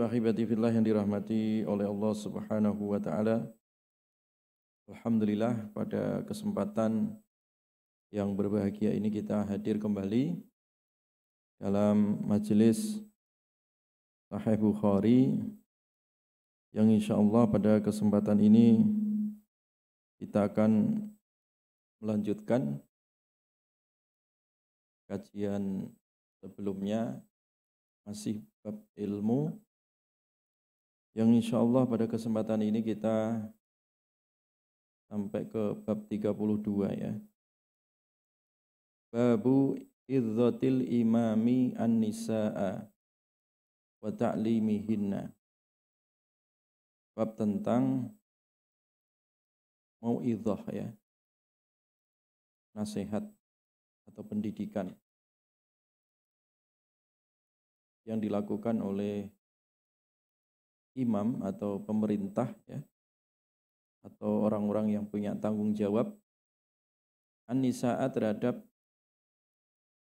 Ahibati fillah yang dirahmati oleh Allah Subhanahu wa taala. Alhamdulillah pada kesempatan yang berbahagia ini kita hadir kembali dalam majelis Sahih Bukhari yang insyaallah pada kesempatan ini kita akan melanjutkan kajian sebelumnya masih bab ilmu yang insyaallah pada kesempatan ini kita sampai ke bab 32 ya. Babu idzatil imami an-nisaa wa ta'limihinna. Bab tentang mau'izah ya. Nasihat atau pendidikan yang dilakukan oleh imam atau pemerintah ya, atau orang-orang yang punya tanggung jawab an-nisaa terhadap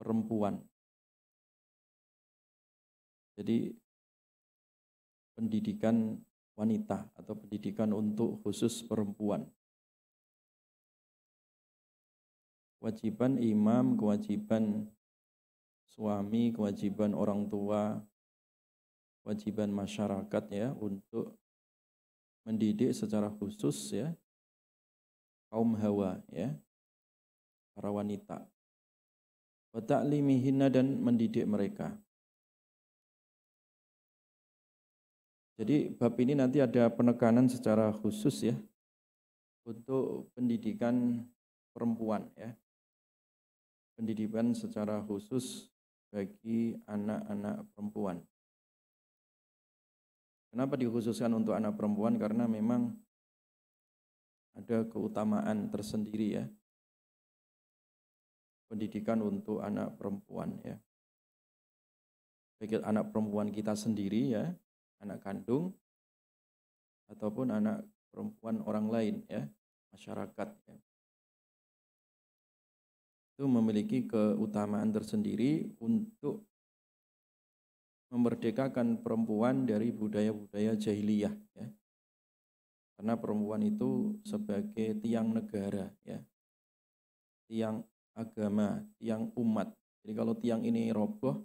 perempuan. Jadi pendidikan wanita atau pendidikan untuk khusus perempuan. Kewajiban imam, kewajiban suami, kewajiban orang tua, kewajiban masyarakat ya untuk mendidik secara khusus ya kaum hawa ya, para wanita. Wa ta'limihinna dan mendidik mereka. Jadi bab ini nanti ada penekanan secara khusus ya untuk pendidikan perempuan ya. Pendidikan secara khusus bagi anak-anak perempuan. Kenapa dikhususkan untuk anak perempuan? Karena memang ada keutamaan tersendiri ya. Pendidikan untuk anak perempuan ya. Baik anak perempuan kita sendiri ya, anak kandung ataupun anak perempuan orang lain ya, masyarakat ya. Itu memiliki keutamaan tersendiri untuk memerdekakan perempuan dari budaya-budaya jahiliyah ya. Karena perempuan itu sebagai tiang negara ya. Tiang agama, tiang umat. Jadi kalau tiang ini roboh,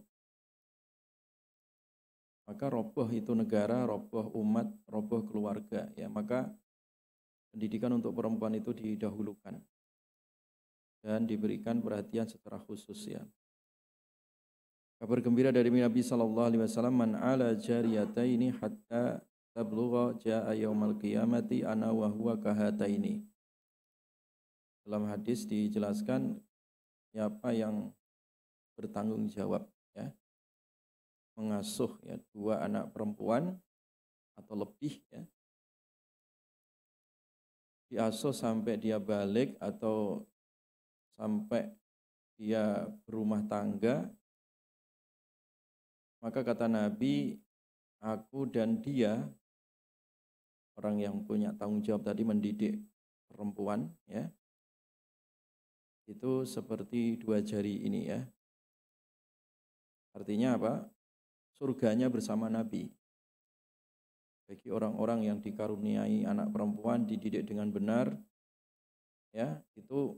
maka roboh itu negara, roboh umat, roboh keluarga ya. Maka pendidikan untuk perempuan itu didahulukan dan diberikan perhatian secara khusus ya. Kabar gembira dari Nabi sallallahu alaihi wasallam, man ala jariyataini hatta tablugha jaa yaumal qiyamati ana wa huwa kahataini. Dalam hadis dijelaskan siapa yang bertanggung jawab ya, mengasuh ya dua anak perempuan atau lebih ya, diasuh sampai dia balik atau sampai dia berumah tangga, maka kata Nabi, aku dan dia, orang yang punya tanggung jawab tadi mendidik perempuan ya, itu seperti dua jari ini ya. Artinya apa? Surganya bersama Nabi. Bagi orang-orang yang dikaruniai anak perempuan dididik dengan benar ya, itu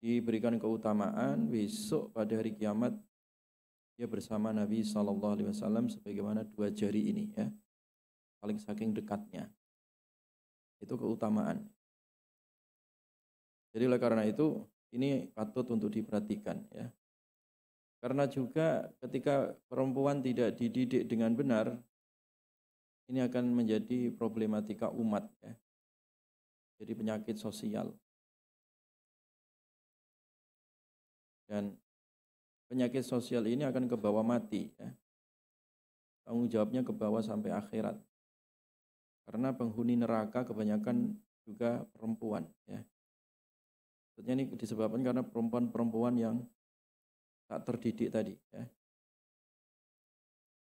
diberikan keutamaan besok pada hari kiamat dia bersama Nabi SAW sebagaimana dua jari ini ya, paling saking dekatnya. Itu keutamaan. Jadi oleh karena itu ini patut untuk diperhatikan ya. Karena juga ketika perempuan tidak dididik dengan benar, ini akan menjadi problematika umat ya. Jadi penyakit sosial. Dan penyakit sosial ini akan ke bawah mati ya. Tanggung jawabnya ke bawah sampai akhirat. Karena penghuni neraka kebanyakan juga perempuan ya. Maksudnya ini disebabkan karena perempuan-perempuan yang tak terdidik tadi ya.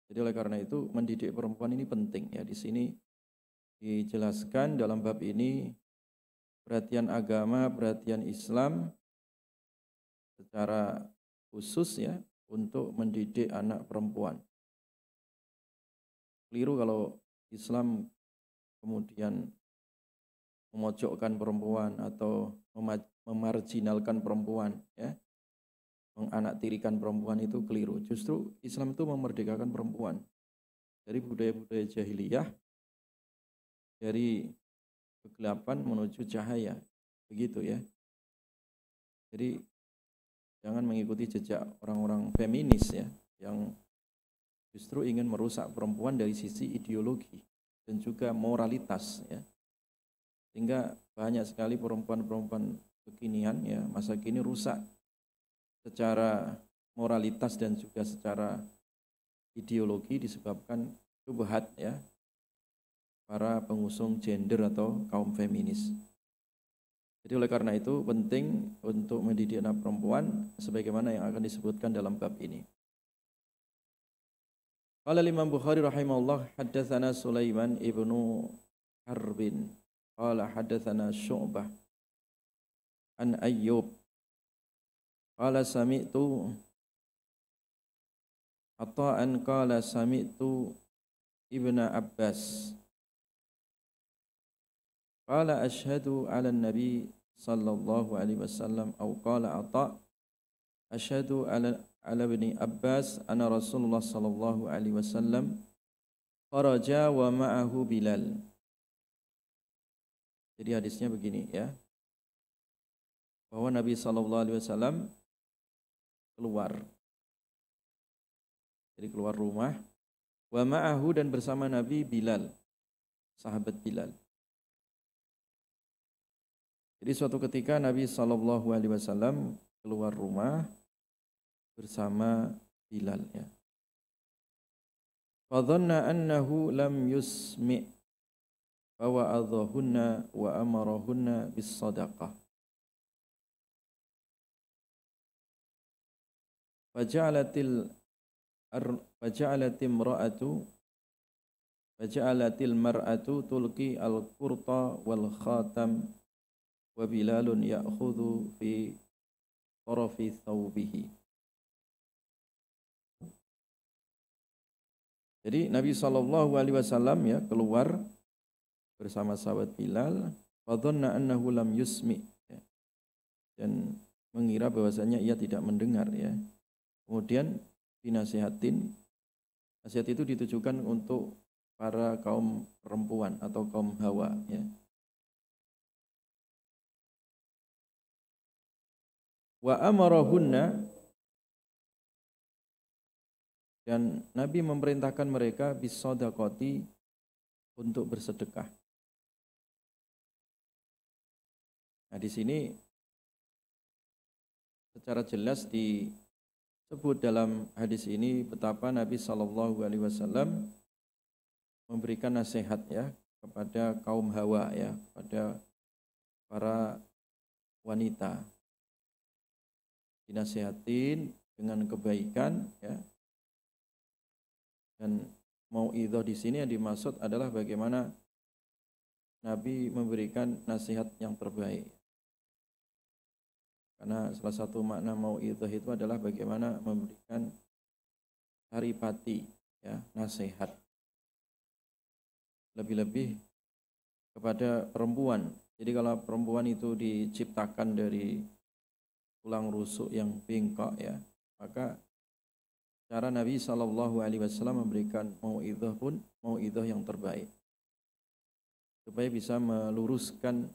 Jadi oleh karena itu mendidik perempuan ini penting ya. Di sini dijelaskan dalam bab ini perhatian agama, perhatian Islam secara khusus ya untuk mendidik anak perempuan. keliru kalau Islam kemudian memojokkan perempuan atau memarginalkan perempuan, ya, menganaktirikan perempuan itu keliru. Justru Islam itu memerdekakan perempuan dari budaya-budaya jahiliyah, dari kegelapan menuju cahaya, begitu ya. Jadi jangan mengikuti jejak orang-orang feminis ya, yang justru ingin merusak perempuan dari sisi ideologi dan juga moralitas ya. Sehingga banyak sekali perempuan-perempuan kekinian ya, masa kini rusak secara moralitas dan juga secara ideologi disebabkan syubhat ya, para pengusung gender atau kaum feminis. Jadi oleh karena itu penting untuk mendidik anak perempuan sebagaimana yang akan disebutkan dalam bab ini. Qala Imam Bukhari rahimahullah, haddatsana Sulaiman ibnu Harbin qala haddatsana Syu'bah an Ayyub qala sami'tu Ata'an qala sami'tu Ibnu Abbas qala asyhadu 'ala an-nabi sallallahu alaihi wasallam aw qala Ata' asyhadu 'ala ibni Abbas anna Rasulullah sallallahu alaihi wasallam kharaja wa ma'ahu Bilal. Jadi hadisnya begini ya, bahwa Nabi sallallahu alaihi wasallam keluar. Jadi keluar rumah, wa ma'ahu dan bersama Nabi Bilal, sahabat Bilal. Jadi suatu ketika Nabi sallallahu alaihi wasallam keluar rumah bersama Bilal ya. Fa dhanna annahu lam yusmi' fa wa'adhahunna wa amarahunna bis sadaqah. Faja'alatil mar'atu tulqi al-qurta wal khatam wa Bilalun ya'khudhu fi tarafi thawbihi. Jadi Nabi SAW ya keluar bersama sahabat Bilal, fadhanna annahu lam yusmi ya, dan mengira bahwasanya ia tidak mendengar ya. Kemudian dinasihatin, nasihat itu ditujukan untuk para kaum perempuan atau kaum hawa ya. Wa amarahunna, dan Nabi memerintahkan mereka bis shadaqati, untuk bersedekah. Nah, di sini secara jelas disebut dalam hadis ini betapa Nabi sallallahu alaihi wasallam memberikan nasihat ya kepada kaum hawa ya, kepada para wanita. Dinasihatin dengan kebaikan ya. Dan mau'idhah di sini yang dimaksud adalah bagaimana Nabi memberikan nasihat yang terbaik. Karena salah satu makna mau'idhah itu adalah bagaimana memberikan saripati ya, nasihat. Lebih-lebih kepada perempuan. Jadi kalau perempuan itu diciptakan dari tulang rusuk yang bengkok ya, maka cara Nabi sallallahu alaihi wasallam memberikan mau'idhah pun mau'idhah yang terbaik, supaya bisa meluruskan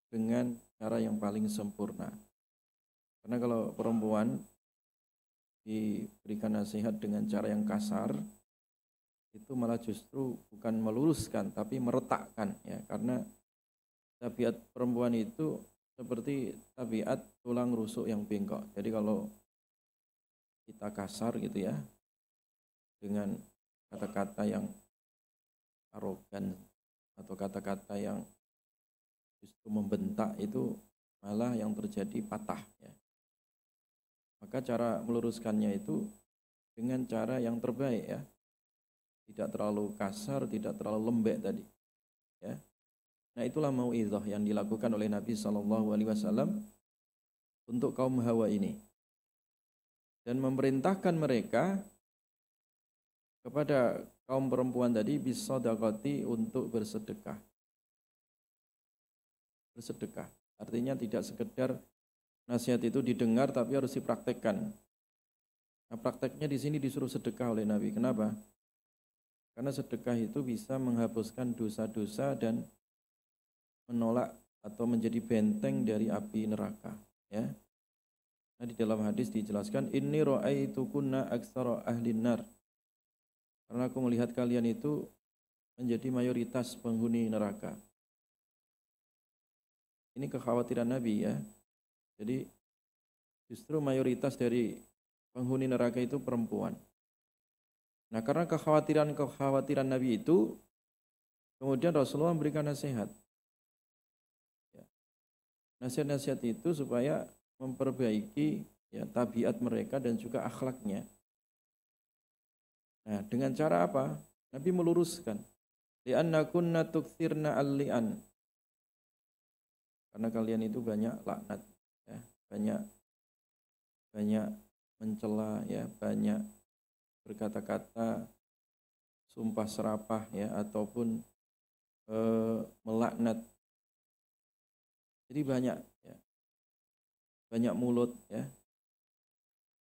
dengan cara yang paling sempurna. Karena kalau perempuan diberikan nasihat dengan cara yang kasar, itu malah justru bukan meluruskan tapi meretakkan ya, karena tabiat perempuan itu seperti tabiat tulang rusuk yang bengkok. Jadi kalau kita kasar gitu ya, dengan kata-kata yang arogan atau kata-kata yang justru membentak, itu malah yang terjadi patah ya. Maka cara meluruskannya itu dengan cara yang terbaik ya, tidak terlalu kasar, tidak terlalu lembek tadi ya. Nah, itulah mau'izah yang dilakukan oleh Nabi SAW untuk kaum hawa ini, dan memerintahkan mereka kepada kaum perempuan tadi bisadaqati untuk bersedekah. Bersedekah artinya tidak sekedar nasihat itu didengar tapi harus dipraktekkan. Nah, prakteknya di sini disuruh sedekah oleh Nabi. Kenapa? Karena sedekah itu bisa menghapuskan dosa-dosa dan menolak atau menjadi benteng dari api neraka, ya. Nah, di dalam hadis dijelaskan inni ra'aitukunna aktsara ahlin nar. Karena aku melihat kalian itu menjadi mayoritas penghuni neraka. Ini kekhawatiran Nabi, ya. Jadi justru mayoritas dari penghuni neraka itu perempuan. Nah, karena kekhawatiran Nabi itu, kemudian Rasulullah memberikan nasihat. Ya. Nasihat-nasihat itu supaya memperbaiki ya tabiat mereka dan juga akhlaknya. Nah, dengan cara apa? Nabi meluruskan. Li'anna kunna tukthirna al-li'an. Karena kalian itu banyak laknat, ya, banyak mencela, ya, banyak berkata-kata sumpah serapah, ya, ataupun melaknat. Jadi banyak, ya, banyak mulut, ya.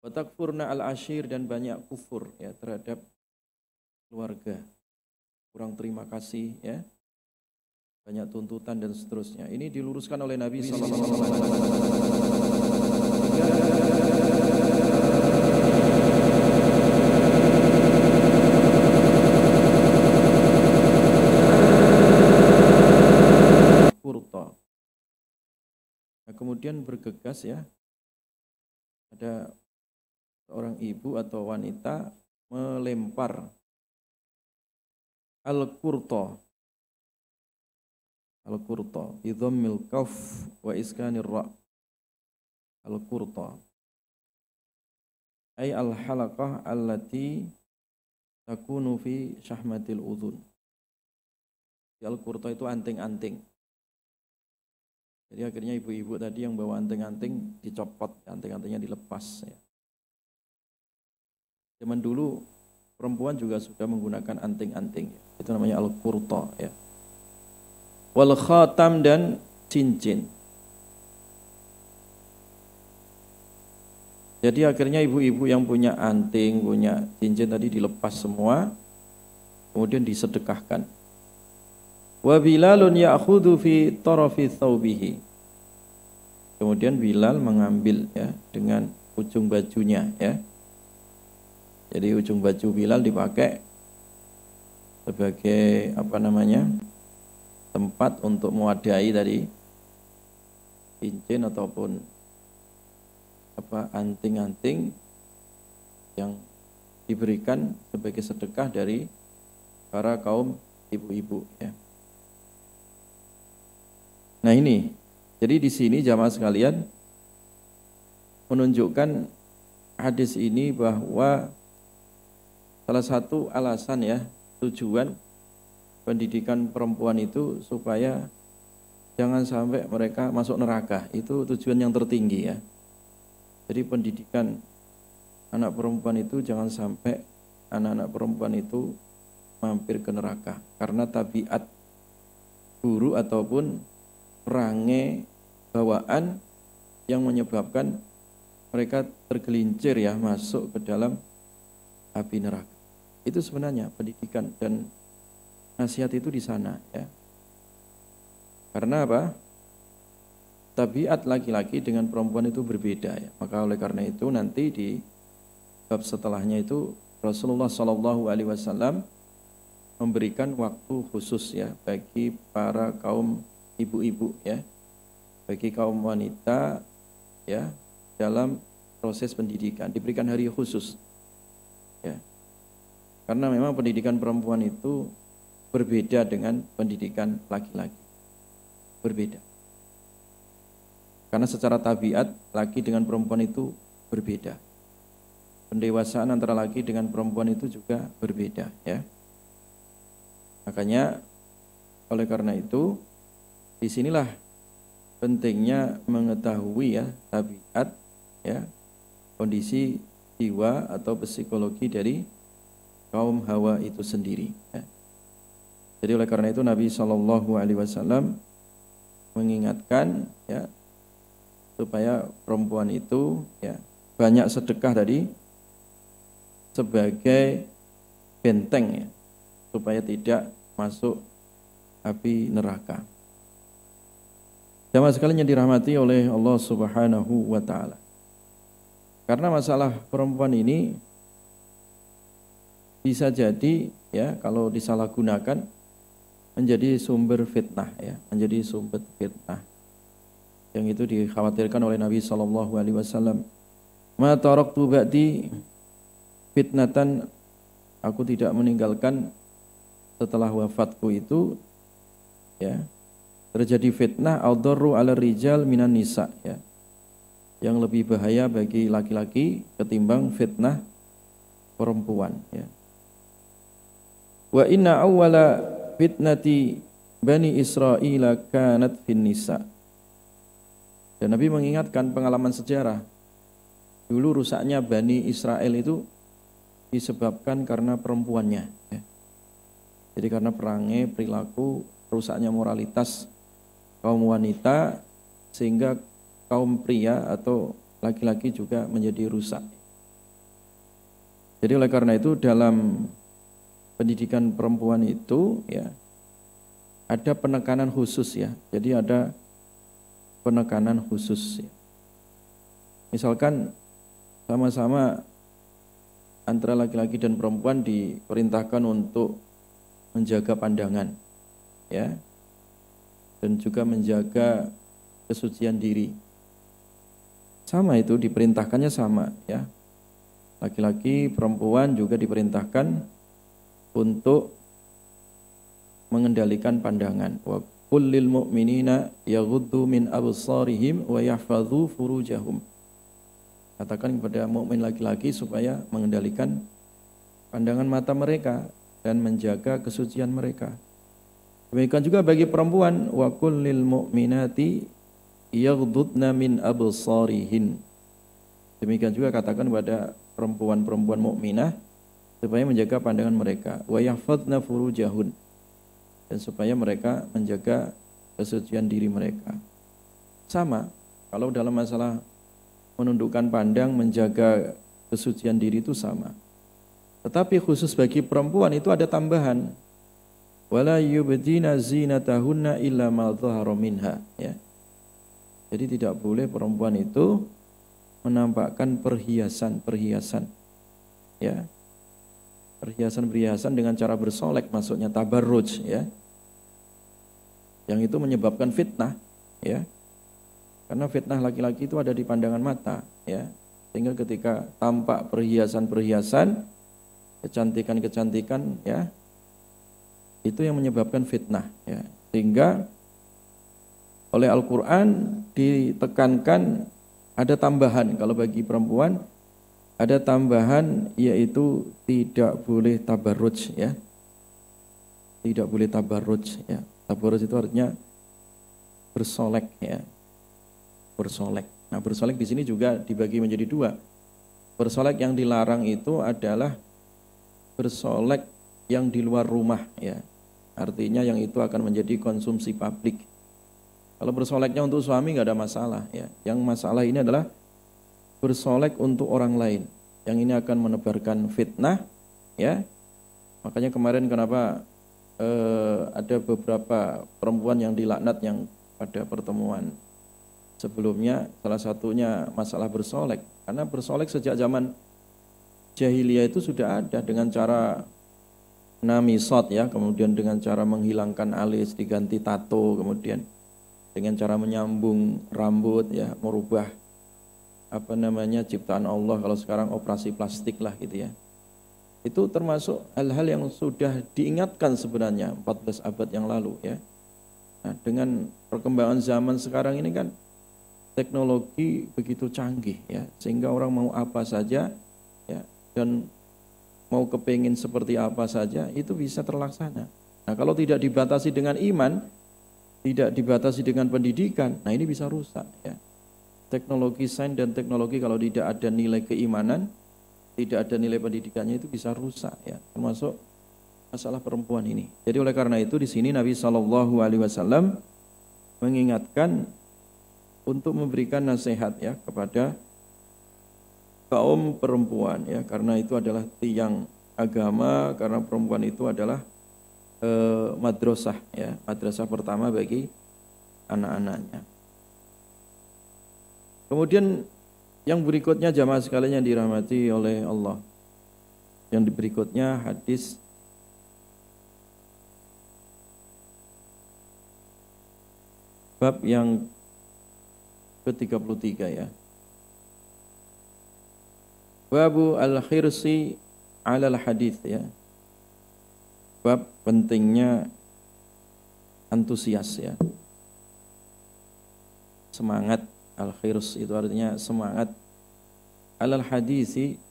Wa takfurna al-ashir dan banyak kufur, ya, terhadap keluarga. Kurang terima kasih, ya. Banyak tuntutan dan seterusnya. Ini diluruskan oleh Nabi sallallahu alaihi wasallam. Nah, kemudian bergegas, ya. Ada seorang ibu atau wanita melempar al-qurta bidhammil qaf wa iskanir ra. Al-qurta ay al-halaqah allati takunu fi syahmatil udhun. Al-qurta itu anting-anting. Jadi akhirnya ibu-ibu tadi yang bawa anting-anting dicopot, anting-antingnya dilepas, ya. Zaman dulu perempuan juga sudah menggunakan anting-anting, ya. Itu namanya al-qurta, ya. Wal khatam dan cincin. Jadi akhirnya ibu-ibu yang punya anting, punya cincin tadi dilepas semua, kemudian disedekahkan. Wa Bilalun ya'khudhu fi tarafi thawbihi. Kemudian Bilal mengambil, ya, dengan ujung bajunya, ya. Jadi ujung baju Bilal dipakai sebagai tempat untuk mewadahi dari cincin ataupun anting-anting yang diberikan sebagai sedekah dari para kaum ibu-ibu, ya. Nah, ini jadi di sini jamaah sekalian menunjukkan hadis ini bahwa salah satu alasan, ya, tujuan pendidikan perempuan itu supaya jangan sampai mereka masuk neraka. Itu tujuan yang tertinggi, ya. Jadi pendidikan anak perempuan itu jangan sampai anak-anak perempuan itu mampir ke neraka karena tabiat buruk ataupun perangai bawaan yang menyebabkan mereka tergelincir, ya, masuk ke dalam api neraka. Itu sebenarnya pendidikan dan nasihat itu di sana, ya. Karena apa? Tabiat laki-laki dengan perempuan itu berbeda, ya. Maka oleh karena itu nanti di bab setelahnya itu Rasulullah Shallallahu Alaihi Wasallam memberikan waktu khusus, ya, bagi para kaum ibu-ibu, ya, bagi kaum wanita, ya, dalam proses pendidikan diberikan hari khusus, ya. Karena memang pendidikan perempuan itu berbeda dengan pendidikan laki-laki. Berbeda. Karena secara tabiat laki dengan perempuan itu berbeda. Pendewasaan antara laki dengan perempuan itu juga berbeda, ya. Makanya oleh karena itu disinilah pentingnya mengetahui, ya, tabiat, ya, kondisi jiwa atau psikologi dari kaum Hawa itu sendiri. Ya. Jadi oleh karena itu Nabi SAW mengingatkan ya supaya perempuan itu ya banyak sedekah tadi sebagai benteng ya supaya tidak masuk api neraka. Jamaah sekalian yang dirahmati oleh Allah Subhanahu wa taala. Karena masalah perempuan ini bisa jadi ya kalau disalahgunakan menjadi sumber fitnah ya, menjadi sumber fitnah. Yang itu dikhawatirkan oleh Nabi SAW. Ma taraktu ba'di fitnatan, aku tidak meninggalkan setelah wafatku itu ya terjadi fitnah adarru ala rijal minan nisa ya, yang lebih bahaya bagi laki-laki ketimbang fitnah perempuan ya. Wa inna awwala fitnati Bani Israil kanat fin nisa. Dan Nabi mengingatkan pengalaman sejarah. Dulu rusaknya Bani Israel itu disebabkan karena perempuannya ya. Jadi karena perangai, perilaku, rusaknya moralitas kaum wanita sehingga kaum pria atau laki-laki juga menjadi rusak. Jadi oleh karena itu dalam pendidikan perempuan itu ya ada penekanan khusus ya. Jadi ada penekanan khusus ya. Misalkan sama-sama antara laki-laki dan perempuan diperintahkan untuk menjaga pandangan ya. Dan juga menjaga kesucian diri. Sama itu diperintahkannya sama ya. Laki-laki, perempuan juga diperintahkan untuk mengendalikan pandangan. Wa kullil mu'minina yaghuddu min absarihim wa yahfadzu furujahum. Katakan kepada mukmin laki-laki supaya mengendalikan pandangan mata mereka dan menjaga kesucian mereka. Demikian juga bagi perempuan, wa kullil mu'minati yaghdudna min absarihin. Demikian juga katakan kepada perempuan-perempuan mukminah supaya menjaga pandangan mereka, wa yahfadzna furujahun, dan supaya mereka menjaga kesucian diri mereka. Sama, kalau dalam masalah menundukkan pandang, menjaga kesucian diri itu sama. Tetapi khusus bagi perempuan itu ada tambahan. Wala yubdina zinatahunna illa ma dhahara minha ya. Jadi tidak boleh perempuan itu menampakkan perhiasan-perhiasan ya. Perhiasan-perhiasan dengan cara bersolek, maksudnya tabarruj ya. Yang itu menyebabkan fitnah ya. Karena fitnah laki-laki itu ada di pandangan mata ya. Sehingga ketika tampak perhiasan-perhiasan, kecantikan-kecantikan ya, itu yang menyebabkan fitnah ya. Sehingga oleh Al-Qur'an ditekankan ada tambahan. Kalau bagi perempuan ada tambahan, yaitu tidak boleh tabarruj ya. Tidak boleh tabarruj ya. Tabarruj itu artinya bersolek ya. Bersolek. Nah, bersolek di sini juga dibagi menjadi dua. Bersolek yang dilarang itu adalah bersolek yang di luar rumah ya. Artinya yang itu akan menjadi konsumsi publik. Kalau bersoleknya untuk suami nggak ada masalah ya. Yang masalah ini adalah bersolek untuk orang lain. Yang ini akan menebarkan fitnah ya. Makanya kemarin kenapa ada beberapa perempuan yang dilaknat yang pada pertemuan sebelumnya, salah satunya masalah bersolek. Karena bersolek sejak zaman jahiliyah itu sudah ada dengan cara namisot ya, kemudian dengan cara menghilangkan alis diganti tato, kemudian dengan cara menyambung rambut ya, merubah ciptaan Allah, kalau sekarang operasi plastik lah gitu ya. Itu termasuk hal-hal yang sudah diingatkan sebenarnya 14 abad yang lalu ya. Nah, dengan perkembangan zaman sekarang ini kan teknologi begitu canggih ya, sehingga orang mau apa saja ya, dan mau kepingin seperti apa saja itu bisa terlaksana. Nah, kalau tidak dibatasi dengan iman, tidak dibatasi dengan pendidikan, nah ini bisa rusak ya. Teknologi sains dan teknologi kalau tidak ada nilai keimanan, tidak ada nilai pendidikannya itu bisa rusak ya, termasuk masalah perempuan ini. Jadi oleh karena itu di sini Nabi Shallallahu Alaihi Wasallam mengingatkan untuk memberikan nasihat ya kepada kaum perempuan ya, karena itu adalah tiang agama, karena perempuan itu adalah madrasah ya, madrasah pertama bagi anak-anaknya. Kemudian yang berikutnya jamaah sekalian yang dirahmati oleh Allah, yang berikutnya hadis bab yang ke-33 ya. Babu al-khirsi alal hadis ya. Bab pentingnya antusias ya. Semangat, al-khirs itu artinya semangat, alal hadisi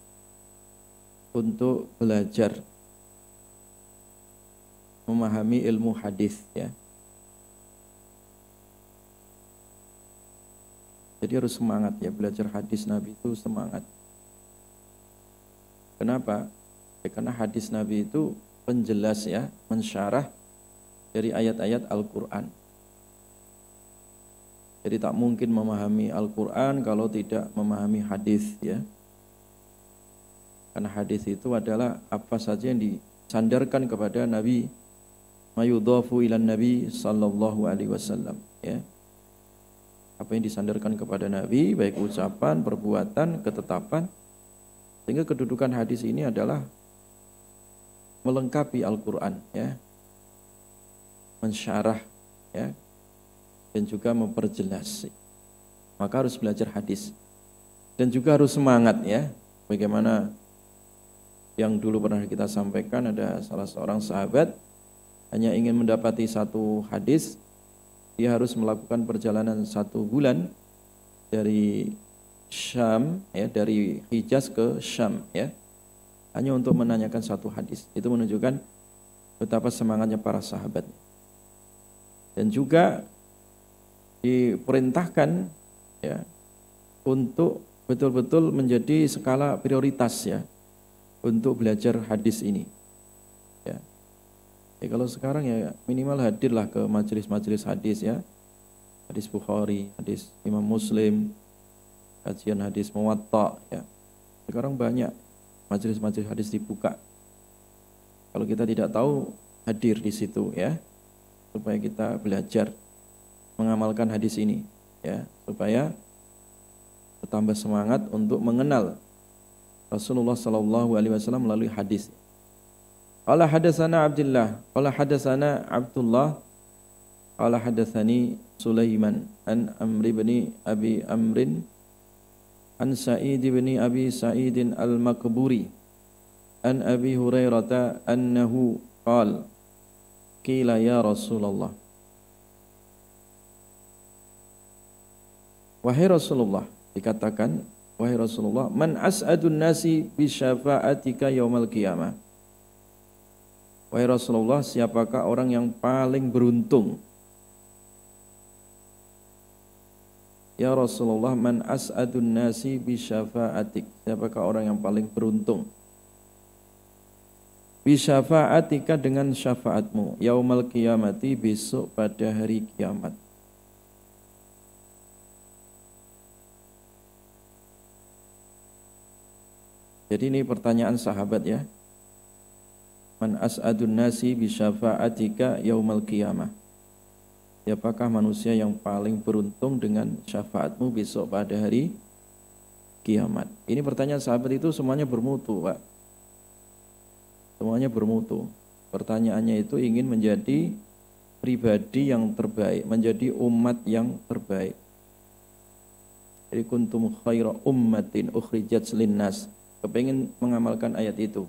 untuk belajar memahami ilmu hadis ya. Jadi harus semangat ya, belajar hadis Nabi itu semangat. Kenapa? Ya, karena hadis Nabi itu penjelas ya, mensyarah dari ayat-ayat Al-Quran. Jadi tak mungkin memahami Al-Quran kalau tidak memahami hadis ya. Karena hadis itu adalah apa saja yang disandarkan kepada Nabi, mayudhafu ilan Nabi sallallahu alaihi wasallam ya. Apa yang disandarkan kepada Nabi, baik ucapan, perbuatan, ketetapan. Sehingga kedudukan hadis ini adalah melengkapi Al-Quran ya, mensyarah ya, dan juga memperjelas. Maka harus belajar hadis dan juga harus semangat ya. Bagaimana yang dulu pernah kita sampaikan, ada salah seorang sahabat hanya ingin mendapati satu hadis, dia harus melakukan perjalanan 1 bulan dari Syam ya, dari Hijaz ke Syam ya, hanya untuk menanyakan satu hadis. Itu menunjukkan betapa semangatnya para sahabat. Dan juga diperintahkan ya untuk betul-betul menjadi skala prioritas ya untuk belajar hadis ini ya. Ya kalau sekarang ya minimal hadirlah ke majelis-majelis hadis ya, hadis Bukhari, hadis Imam Muslim, kajian hadis Muwatta ya. Sekarang banyak majelis-majelis hadis dibuka. Kalau kita tidak tahu, hadir di situ ya, supaya kita belajar mengamalkan hadis ini ya, supaya bertambah semangat untuk mengenal Rasulullah sallallahu alaihi wasallam melalui hadis. Qala hadatsana Abdullah, qala hadatsana Abdullah, qala hadatsani Sulaiman an Amr bin Abi Amrin an Sa'id bin Abi Sa'id al-Makburi an Abi Hurairah annahu qala qila ya Rasulullah, wahai Rasulullah, dikatakan wahai Rasulullah, man as'adun nasi bi syafa'atika yaumal qiyamah. Wahai Rasulullah, siapakah orang yang paling beruntung? Ya Rasulullah, man as'adun nasi bi syafa'atik. Siapakah orang yang paling beruntung? Bi syafa'atika, dengan syafaatmu, yaumal qiyamati, besok pada hari kiamat. Jadi ini pertanyaan sahabat ya. Man as'adun nasi bi syafa'atika yaumal qiyamah. Siapakah manusia yang paling beruntung dengan syafaatmu besok pada hari kiamat? Ini pertanyaan sahabat itu semuanya bermutu, Pak. Semuanya bermutu. Pertanyaannya itu ingin menjadi pribadi yang terbaik, menjadi umat yang terbaik. Jadi kuntum khaira ummatin ukhrijat linnas. Kepingin mengamalkan ayat itu.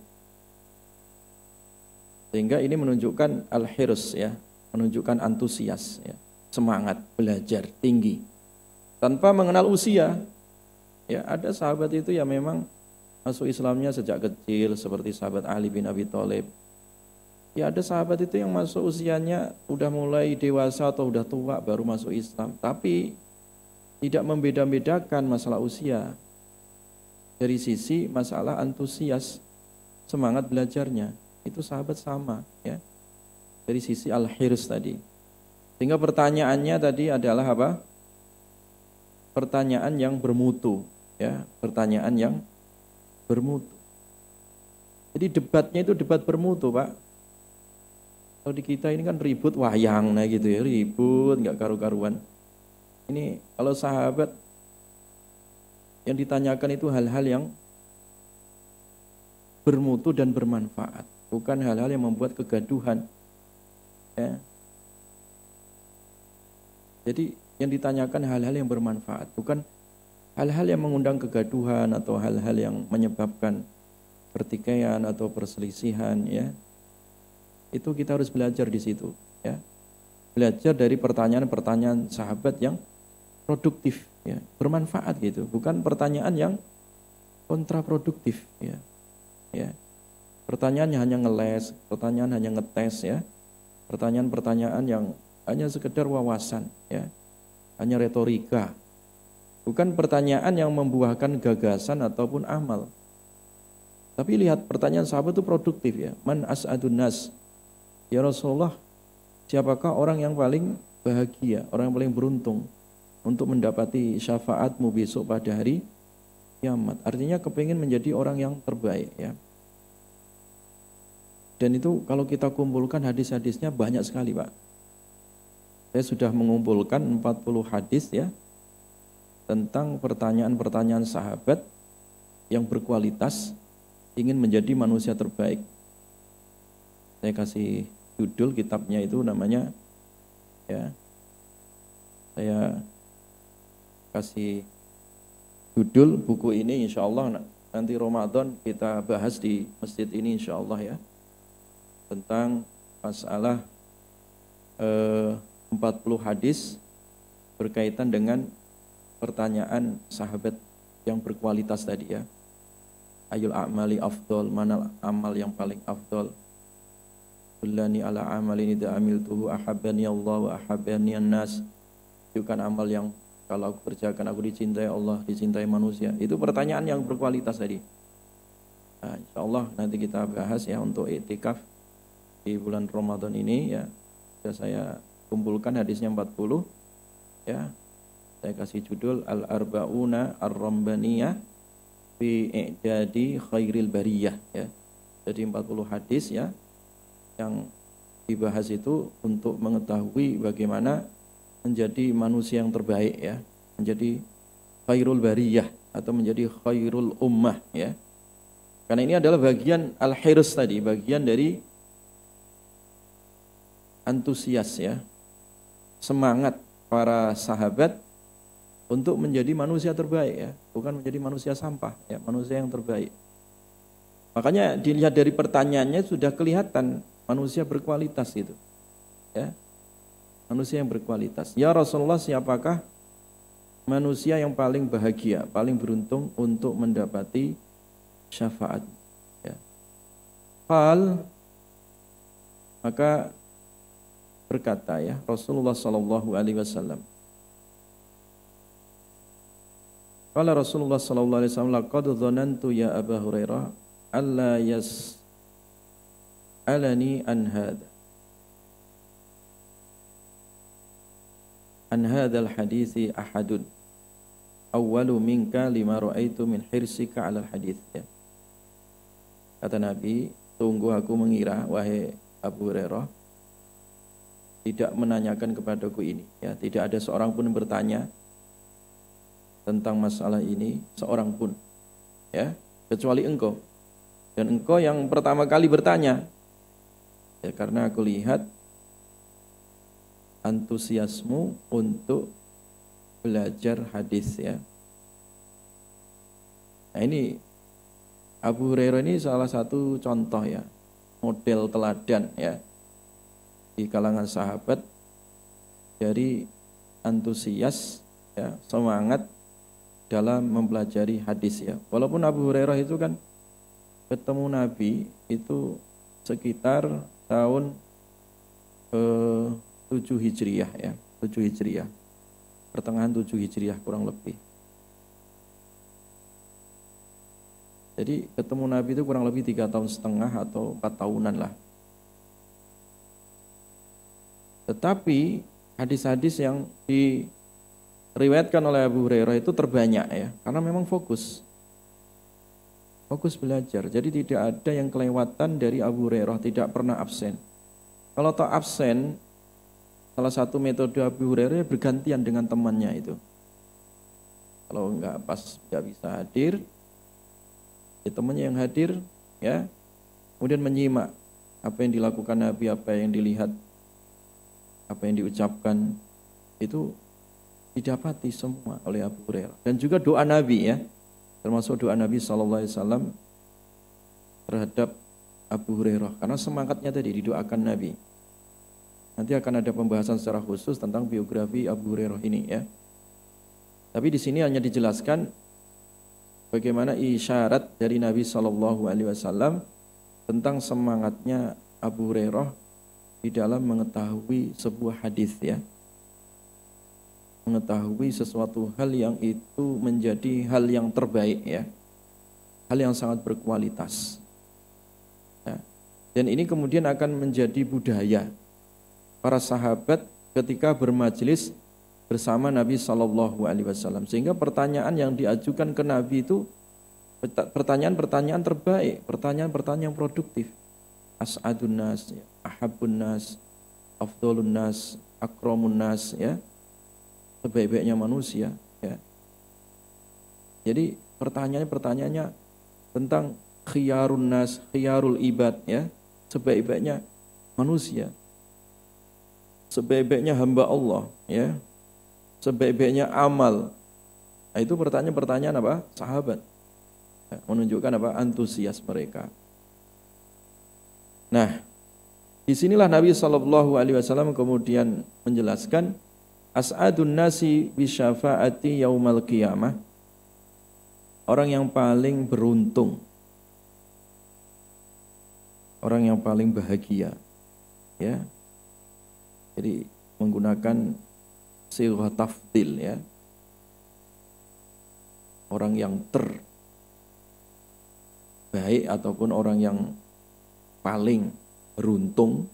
Sehingga ini menunjukkan al-hirs ya, menunjukkan antusias ya, semangat belajar tinggi tanpa mengenal usia. Ya, ada sahabat itu yang memang masuk Islamnya sejak kecil seperti sahabat Ali bin Abi Thalib. Ya, ada sahabat itu yang masuk usianya udah mulai dewasa atau udah tua baru masuk Islam, tapi tidak membeda-bedakan masalah usia. dari sisi masalah antusias, semangat belajarnya, itu sahabat sama ya. Dari sisi al-hirs tadi. Sehingga pertanyaannya tadi adalah apa? Pertanyaan yang bermutu, ya, pertanyaan yang bermutu. Jadi debatnya itu debat bermutu, Pak. Kalau di kita ini kan ribut wayang, nah gitu ya, ribut, nggak karu-karuan. Ini kalau sahabat yang ditanyakan itu hal-hal yang bermutu dan bermanfaat, bukan hal-hal yang membuat kegaduhan. Ya. Jadi yang ditanyakan hal-hal yang bermanfaat, bukan hal-hal yang mengundang kegaduhan atau hal-hal yang menyebabkan pertikaian atau perselisihan, ya. Itu kita harus belajar di situ, ya. Belajar dari pertanyaan-pertanyaan sahabat yang produktif, ya, bermanfaat gitu, bukan pertanyaan yang kontraproduktif, ya. Ya. Pertanyaannya hanya ngeles, pertanyaan hanya ngetes, ya. Pertanyaan-pertanyaan yang hanya sekedar wawasan, ya. Hanya retorika. Bukan pertanyaan yang membuahkan gagasan ataupun amal. Tapi lihat pertanyaan sahabat itu produktif, ya. Man as'adun nas? Ya Rasulullah, siapakah orang yang paling bahagia, orang yang paling beruntung untuk mendapati syafaatmu besok pada hari kiamat? Artinya kepingin menjadi orang yang terbaik, ya. Dan itu kalau kita kumpulkan hadis-hadisnya banyak sekali, Pak. Saya sudah mengumpulkan 40 hadis, ya, tentang pertanyaan-pertanyaan sahabat yang berkualitas ingin menjadi manusia terbaik. Saya kasih judul kitabnya itu namanya, ya, saya kasih judul buku ini, insya Allah nanti Ramadan kita bahas di masjid ini, insya Allah, ya, tentang masalah 40 hadis berkaitan dengan pertanyaan sahabat yang berkualitas tadi, ya. Ayul a'mali afdol, mana amal yang paling afdol? Bullani ala amalin idza amiltuhu ahabbani Allah wa ahabbani an-nas. Bukan amal yang kalau aku kerjakan aku dicintai Allah, dicintai manusia. Itu pertanyaan yang berkualitas tadi. Nah, insyaallah nanti kita bahas, ya, untuk i'tikaf di bulan Ramadan ini, ya. Sudah saya kumpulkan hadisnya 40, ya. Saya kasih judul Al-Arba'una Ar-Rambaniyah fi i'dadi khairil bariyah, ya. Jadi 40 hadis, ya, yang dibahas itu untuk mengetahui bagaimana menjadi manusia yang terbaik, ya, menjadi khairul bariyah atau menjadi khairul ummah, ya. Karena ini adalah bagian al-hirs tadi, bagian dari antusias, ya, semangat para sahabat untuk menjadi manusia terbaik, ya, bukan menjadi manusia sampah, ya, manusia yang terbaik. Makanya dilihat dari pertanyaannya sudah kelihatan manusia berkualitas itu, ya, manusia yang berkualitas. Ya Rasulullah, siapakah manusia yang paling bahagia, paling beruntung untuk mendapati syafaat, ya. Maka berkata, ya, Rasulullah sallallahu alaihi wasallam. Qala Rasulullah sallallahu alaihi wasallam, laqad dhanantu ya Abu Hurairah alla yas'alani an hadzal hadithi ahadun awwalu minka lima ra'aitu min hirsika 'alal hadits, ya. Kata Nabi, tunggu aku mengira, wahai Abu Hurairah, tidak menanyakan kepadaku ini, ya, tidak ada seorang pun yang bertanya tentang masalah ini, seorang pun, ya, kecuali engkau. Dan engkau yang pertama kali bertanya, ya, karena aku lihat antusiasmu untuk belajar hadis, ya. Nah, ini Abu Hurairah ini salah satu contoh, ya, model teladan, ya, di kalangan sahabat dari antusias, ya, semangat dalam mempelajari hadis, ya. Walaupun Abu Hurairah itu kan ketemu Nabi itu sekitar tahun 7 Hijriah, ya, 7 Hijriah, pertengahan 7 Hijriah kurang lebih. Jadi ketemu Nabi itu kurang lebih 3,5 tahun atau 4 tahunan lah. Tetapi hadis-hadis yang diriwayatkan oleh Abu Hurairah itu terbanyak ya, karena memang fokus belajar. Jadi tidak ada yang kelewatan dari Abu Hurairah, tidak pernah absen. Kalau tak absen, salah satu metode Abu Hurairah bergantian dengan temannya itu. Kalau enggak pas enggak bisa hadir, ya temannya yang hadir ya, kemudian menyimak apa yang dilakukan Nabi, apa yang dilihat, apa yang diucapkan, itu didapati semua oleh Abu Hurairah. Dan juga doa Nabi ya, termasuk doa Nabi SAW terhadap Abu Hurairah, karena semangatnya tadi didoakan Nabi. Nanti akan ada pembahasan secara khusus tentang biografi Abu Hurairah ini ya. Tapi di sini hanya dijelaskan bagaimana isyarat dari Nabi SAW tentang semangatnya Abu Hurairah di dalam mengetahui sebuah hadis ya, mengetahui sesuatu hal yang itu menjadi hal yang terbaik ya, hal yang sangat berkualitas ya. Dan ini kemudian akan menjadi budaya para sahabat ketika bermajelis bersama Nabi SAW, sehingga pertanyaan yang diajukan ke Nabi itu pertanyaan-pertanyaan terbaik, pertanyaan-pertanyaan yang produktif. As'adun nas, ahabbun nas, afdolun nas, akramun nas ya, sebaik-baiknya manusia ya. Jadi pertanyaannya tentang khiyarun nas, khiyarul ibad ya, sebaik-baiknya manusia, sebaik-baiknya hamba Allah ya, sebaik-baiknya amal. Nah, itu pertanyaan-pertanyaan apa? Sahabat ya, menunjukkan apa? Antusias mereka. Nah, disinilah Nabi SAW kemudian menjelaskan as'adun nasi bisyafaati yaumal qiyamah, orang yang paling beruntung, orang yang paling bahagia ya. Jadi menggunakan sighah tafdil ya, orang yang terbaik ataupun orang yang paling beruntung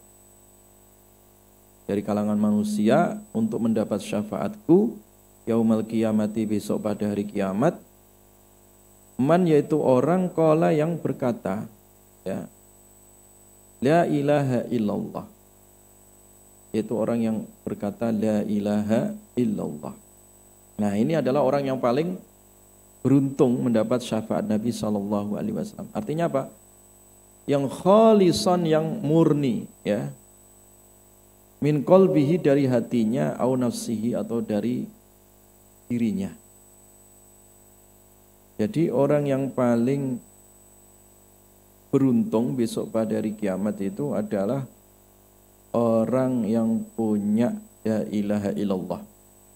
dari kalangan manusia untuk mendapat syafaatku yaumal qiyamati, besok pada hari kiamat. Man, yaitu orang qala yang berkata ya, la ilaha illallah, yaitu orang yang berkata la ilaha illallah. Nah, ini adalah orang yang paling beruntung mendapat syafaat Nabi SAW. Artinya apa? Yang khalisan, yang murni ya, min qalbihi, dari hatinya, au nafsihi, atau dari dirinya. Jadi orang yang paling beruntung besok pada hari kiamat itu adalah orang yang punya la ilaha illallah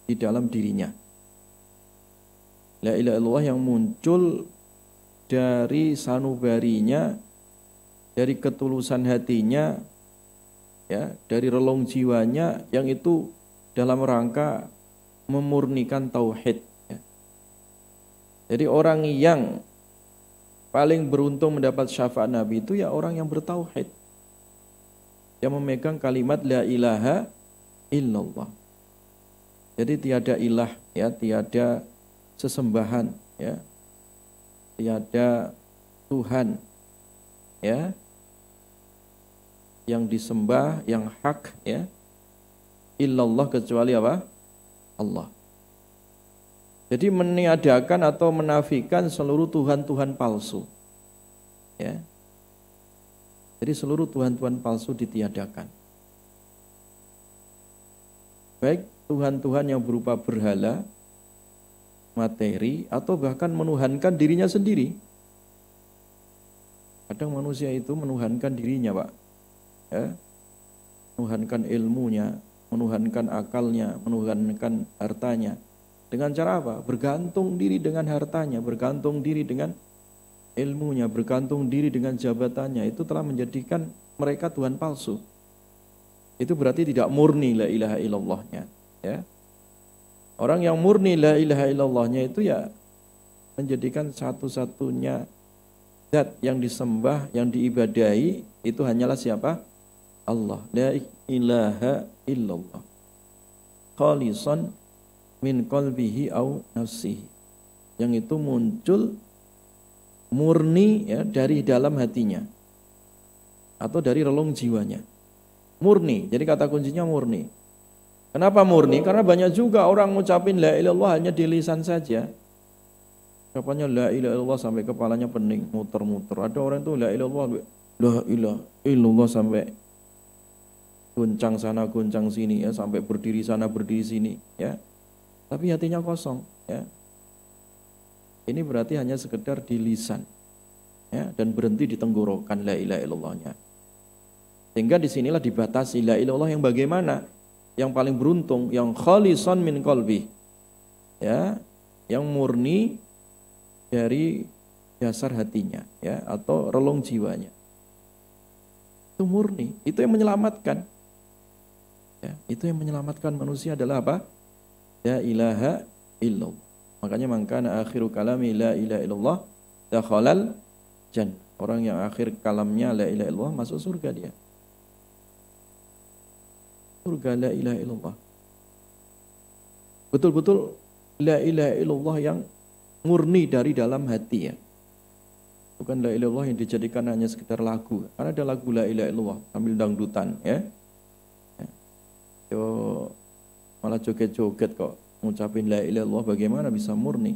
di dalam dirinya. La ilaha illallah yang muncul dari sanubarinya, dari ketulusan hatinya ya, dari relung jiwanya, yang itu dalam rangka memurnikan tauhid ya. Jadi orang yang paling beruntung mendapat syafaat Nabi itu ya orang yang bertauhid, yang memegang kalimat la ilaha illallah. Jadi tiada ilah ya, tiada sesembahan ya, tiada Tuhan ya yang disembah, yang hak ya, illallah, kecuali apa? Allah. Jadi meniadakan atau menafikan seluruh Tuhan-Tuhan palsu ya. Jadi seluruh Tuhan-Tuhan palsu ditiadakan, baik Tuhan-Tuhan yang berupa berhala, materi, atau bahkan menuhankan dirinya sendiri. Kadang manusia itu menuhankan dirinya Pak ya, menuhankan ilmunya, menuhankan akalnya, menuhankan hartanya. Dengan cara apa? Bergantung diri dengan hartanya, bergantung diri dengan ilmunya, bergantung diri dengan jabatannya. Itu telah menjadikan mereka Tuhan palsu. Itu berarti tidak murni la ilaha illallahnya ya. Orang yang murni la ilaha illallahnya itu ya menjadikan satu-satunya zat yang disembah, yang diibadahi itu hanyalah siapa? Allah. La ilaha illallah. Khalisan min qalbihi au nafsihi. Yang itu muncul murni ya dari dalam hatinya atau dari relung jiwanya. Murni. Jadi kata kuncinya murni. Kenapa murni? Karena banyak juga orang ngucapin la ilaha illallah hanya di lisan saja. Ucapannya la ilaha illallah sampai kepalanya pening, muter-muter. Ada orang itu la ilaha illallah sampai guncang sana guncang sini ya, sampai berdiri sana berdiri sini ya. Tapi hatinya kosong ya. Ini berarti hanya sekedar di lisan ya, dan berhenti di tenggorokan la ilaha illallahnya. Sehingga disinilah dibatasi la ilaha illallah yang bagaimana? Yang paling beruntung, yang khalisan min qalbi. Ya, yang murni dari dasar hatinya ya, atau relung jiwanya. Itu murni, itu yang menyelamatkan. Ya, itu yang menyelamatkan manusia adalah apa? La ilaha illallah. Makanya mangkana akhiru kalami la ilaha illallah dakhalal jannah. Orang yang akhir kalamnya la ilaha illallah masuk surga dia. Surga la ilaha illallah. Betul-betul la ilaha illallah yang murni dari dalam hati ya. Bukan la ilaha illallah yang dijadikan hanya sekedar lagu. Karena ada lagu la ilaha illallah sambil dangdutan ya. Yo malah joget-joget kok ngucapin la ilaha illallah, bagaimana bisa murni?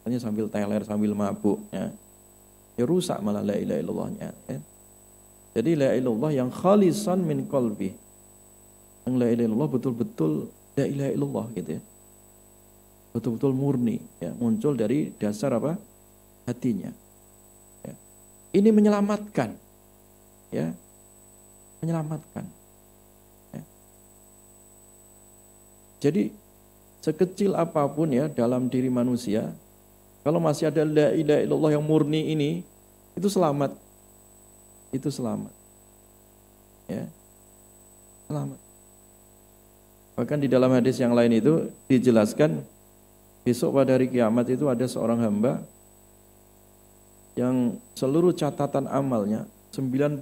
Hanya sambil teler, sambil mabuk ya. Ya rusak malah la ilaha illallahnya ya. Jadi la ilaha illallah yang khalisan min qalbi. Yang la ilaha illallah betul-betul la ilaha illallah gitu ya. Betul-betul murni ya, muncul dari dasar apa? Hatinya. Ya. Ini menyelamatkan. Ya. Menyelamatkan. Ya. Jadi sekecil apapun ya dalam diri manusia, kalau masih ada la ilaha illallah yang murni ini, itu selamat. Itu selamat. Ya. Selamat. Bahkan di dalam hadis yang lain itu dijelaskan besok pada hari kiamat itu ada seorang hamba yang seluruh catatan amalnya 99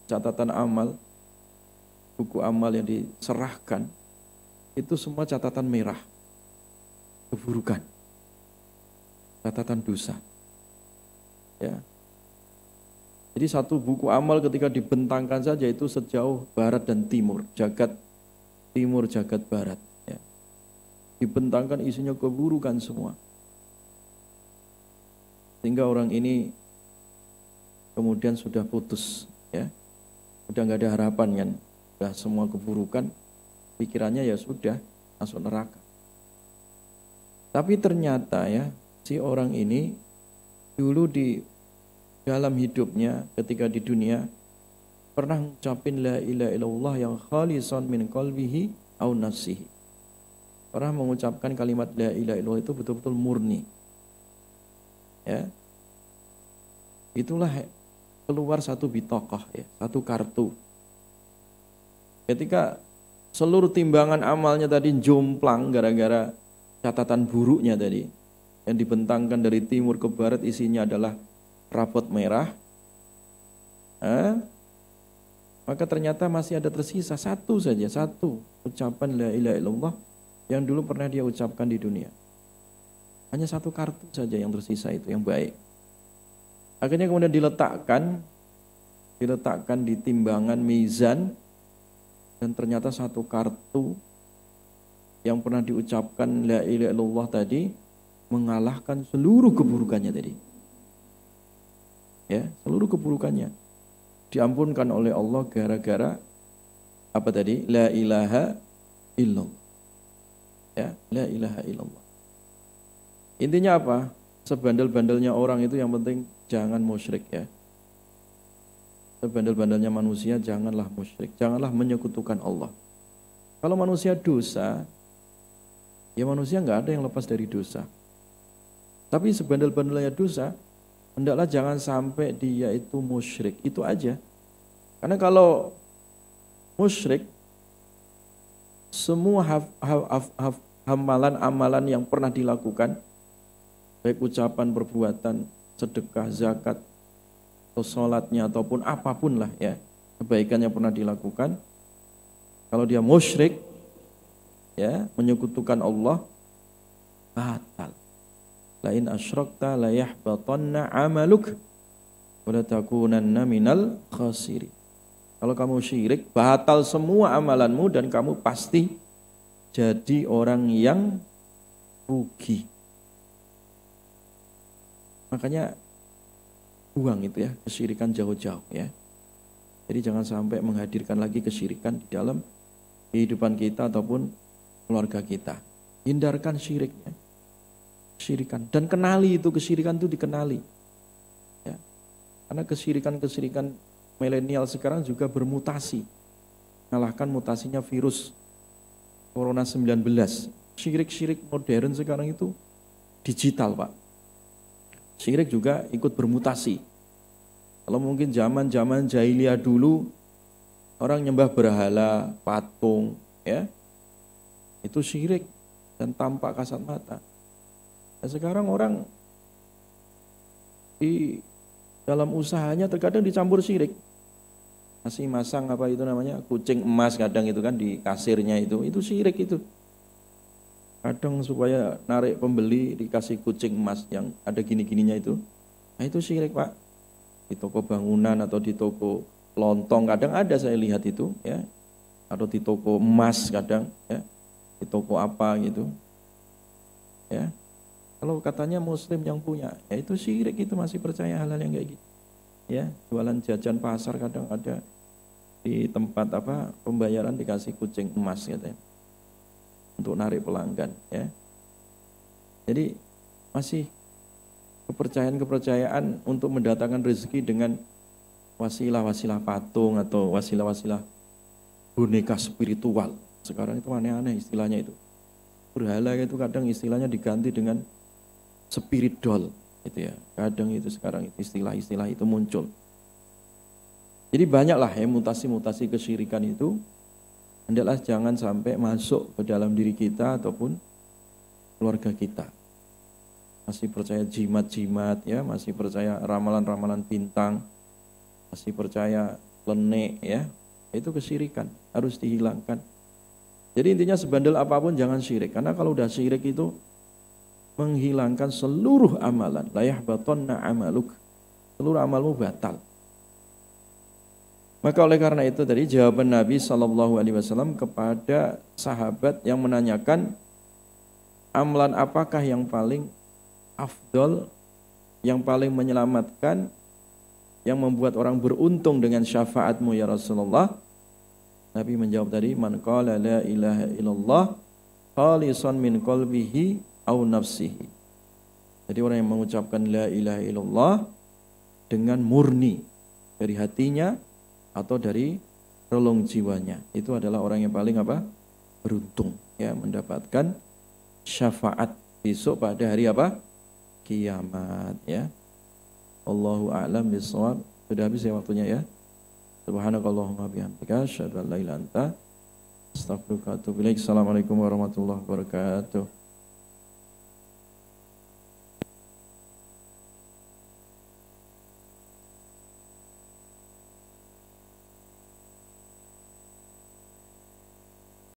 catatan amal, buku amal yang diserahkan itu semua catatan merah, keburukan, catatan dosa. Ya. Jadi satu buku amal ketika dibentangkan saja itu sejauh barat dan timur, jagat timur, jagat barat. Ya. Dibentangkan isinya keburukan semua. Sehingga orang ini kemudian sudah putus, ya, sudah nggak ada harapan kan, sudah semua keburukan, pikirannya ya sudah masuk neraka. Tapi ternyata ya si orang ini dulu di dalam hidupnya ketika di dunia pernah mengucapin la ilaha illallah yang khalisan min qalbihi au nafsihi. Pernah mengucapkan kalimat la ilaha illallah itu betul-betul murni. Ya. Itulah keluar satu bitokoh ya, satu kartu. Ketika seluruh timbangan amalnya tadi jomplang gara-gara catatan buruknya tadi, yang dibentangkan dari timur ke barat isinya adalah rapot merah, maka ternyata masih ada tersisa satu ucapan la ilaha illallah yang dulu pernah dia ucapkan di dunia. Hanya satu kartu saja yang tersisa itu yang baik. Akhirnya kemudian diletakkan di timbangan mizan, dan ternyata satu kartu yang pernah diucapkan la ilaha illallah tadi mengalahkan seluruh keburukannya tadi. Ya, seluruh keburukannya diampunkan oleh Allah gara-gara apa tadi? La ilaha illallah. Ya, la ilaha illallah. Intinya apa? Sebandel-bandelnya orang itu yang penting jangan musyrik ya. Sebandel-bandelnya manusia janganlah musyrik, janganlah menyekutukan Allah. Kalau manusia dosa, ya manusia nggak ada yang lepas dari dosa. Tapi sebandel-bandelnya dosa, hendaklah jangan sampai dia itu musyrik, itu aja. Karena kalau musyrik, semua amalan-amalan yang pernah dilakukan, baik ucapan, perbuatan, sedekah, zakat, atau sholatnya ataupun apapun lah ya, kebaikan yang pernah dilakukan, kalau dia musyrik ya, menyekutukan Allah, batal. Lain asyrakta la yahbatanna amaluk wa la takunanna minal khasirin. Kalau kamu syirik, batal semua amalanmu dan kamu pasti jadi orang yang rugi. Makanya buang itu ya, kesyirikan jauh-jauh ya. Jadi jangan sampai menghadirkan lagi kesyirikan di dalam kehidupan kita ataupun keluarga kita. Hindarkan syiriknya. Kesyirikan. Dan kenali itu, kesyirikan itu dikenali. Ya. Karena kesyirikan-kesyirikan milenial sekarang juga bermutasi. Mengalahkan mutasinya virus Corona 19. Syirik-syirik modern sekarang itu digital, Pak. Syirik juga ikut bermutasi. Kalau mungkin zaman-zaman jahiliyah dulu orang nyembah berhala, patung, ya. Itu syirik dan tampak kasat mata. Nah, sekarang orang di dalam usahanya terkadang dicampur syirik. Masih masang apa itu namanya, kucing emas kadang itu kan di kasirnya itu syirik itu. Kadang supaya narik pembeli dikasih kucing emas yang ada gini-gininya itu. Nah itu syirik, Pak. Di toko bangunan atau di toko lontong kadang ada saya lihat itu ya. Atau di toko emas kadang ya. Di toko apa gitu. Ya. Kalau katanya muslim yang punya, ya itu syirik, itu masih percaya hal-hal yang kayak gitu. Ya, jualan jajan pasar kadang ada di tempat apa pembayaran dikasih kucing emas katanya. Untuk narik pelanggan ya. Jadi masih kepercayaan untuk mendatangkan rezeki dengan wasilah-wasilah patung atau wasilah-wasilah boneka spiritual. Sekarang itu aneh-aneh istilahnya itu. Berhala itu kadang istilahnya diganti dengan spirit doll gitu ya. Kadang itu sekarang istilah-istilah itu muncul. Jadi banyaklah ya mutasi-mutasi kesyirikan itu. Hendaklah jangan sampai masuk ke dalam diri kita ataupun keluarga kita. Masih percaya jimat-jimat ya, masih percaya ramalan-ramalan bintang, masih percaya lenek ya. Itu kesyirikan, harus dihilangkan. Jadi intinya sebandel apapun jangan syirik, karena kalau udah syirik itu menghilangkan seluruh amalan. La yahbatanna amaluk. Seluruh amalmu batal. Maka oleh karena itu tadi jawaban Nabi SAW kepada sahabat yang menanyakan amalan apakah yang paling afdol, yang paling menyelamatkan, yang membuat orang beruntung dengan syafaatmu ya Rasulullah. Nabi menjawab tadi, man qala la ilaha illallah khalisan min qalbihi au nafsihi. Jadi orang yang mengucapkan la ilaha illallah dengan murni dari hatinya atau dari relung jiwanya, itu adalah orang yang paling apa? Beruntung ya, mendapatkan syafaat besok pada hari apa? Kiamat ya. Allahu a'lam bishawab. Sudah habis ya waktunya ya. Subhanakallahumma bihamdika asyhadu an la ilaha illa anta astaghfiruka wa atubu ilaik. Assalamualaikum warahmatullahi wabarakatuh.